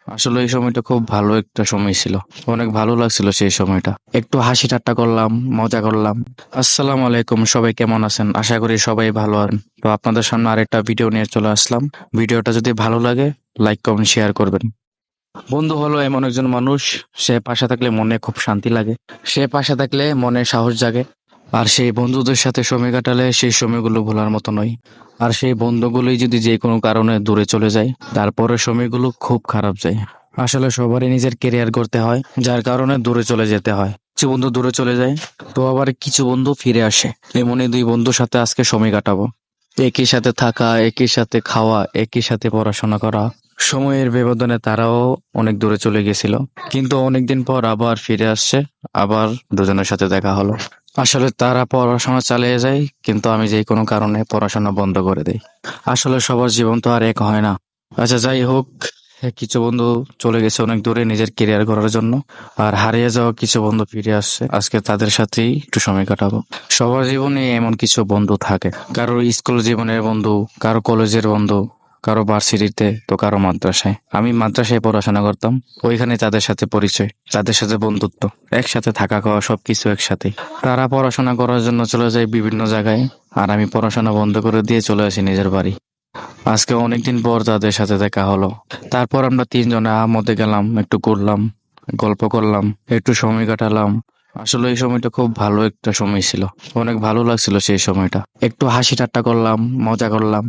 আসলে এই সময়টা খুব ভালো একটা সময় ছিল। অনেক ভালো লাগছিল সেই সময়টা। একটু হাসি ঠাট্টা করলাম, মজা করলাম। আসসালামু আলাইকুম, সবাই কেমন আছেন? আশা করি সবাই ভালো আছেন। তো আপনাদের সামনে আরেকটা ভিডিও নিয়ে চলে আসলাম। ভিডিওটা যদি ভালো লাগে, লাইক কমেন্ট শেয়ার করবেন। বন্ধু হলো এমন একজন মানুষ, সে পাশে থাকলে মনে খুব শান্তি লাগে। সে পাশে থাকলে মনে সাহস জাগে। আর সেই বন্ধুদের সাথে সময় কাটালে সেই সময়গুলো ভোলার মতো নয়। আর সেই বন্ধুগুলোই যদি যে কোনো কারণে দূরে চলে যায়, তারপরে সময়গুলো খুব খারাপ যায়। আসলে সবারই নিজের কেরিয়ার করতে হয়, যার কারণে দূরে চলে যেতে হয়। কিছু বন্ধু দূরে চলে যায়, তো আবার কিছু বন্ধু ফিরে আসে। এমনই দুই বন্ধুর সাথে আজকে সময় কাটাবো। একই সাথে থাকা, একই সাথে খাওয়া, একই সাথে পড়াশোনা করা। সময়ের ব্যবধানে তারাও অনেক দূরে চলে গেছিল, কিন্তু অনেকদিন পর আবার ফিরে আসছে। আবার দুজনের সাথে দেখা হলো। আসলে তারা পড়াশোনা চালিয়ে যায়, কিন্তু আমি যে কোনো কারণে পড়াশোনা বন্ধ করে দেই। আসলে সবার জীবন তো আর এক হয় না। আচ্ছা, যাই হোক, কিছু বন্ধু চলে গেছে অনেক দূরে নিজের কেরিয়ার করার জন্য। আর হারিয়ে যাওয়া কিছু বন্ধু ফিরে আসছে, আজকে তাদের সাথেই একটু সময় কাটাবো। সবার জীবনে এমন কিছু বন্ধু থাকে, কারো স্কুল জীবনের বন্ধু, কারো কলেজের বন্ধু, কারো ভার্সিটিতে, তো কারো মাদ্রাসায়। আমি মাদ্রাসায় পড়াশোনা করতাম, ওইখানে তাদের সাথে পরিচয়, তাদের সাথে বন্ধুত্ব, একসাথে থাকা খাওয়া সবকিছু একসাথে। তারা পড়াশোনা করার জন্য চলে যায় বিভিন্ন জায়গায়, আর আমি পড়াশোনা বন্ধ করে দিয়ে চলে আসি নিজের বাড়ি। আজকে অনেকদিন পর তাদের সাথে দেখা হলো। তারপর আমরা তিনজনে মধ্যে গেলাম, একটু ঘুরলাম, গল্প করলাম, একটু সময় কাটালাম। আসলে এই সময়টা খুব ভালো একটা সময় ছিল। অনেক ভালো লাগছিল সেই সময়টা। একটু হাসি ঠাট্টা করলাম, মজা করলাম।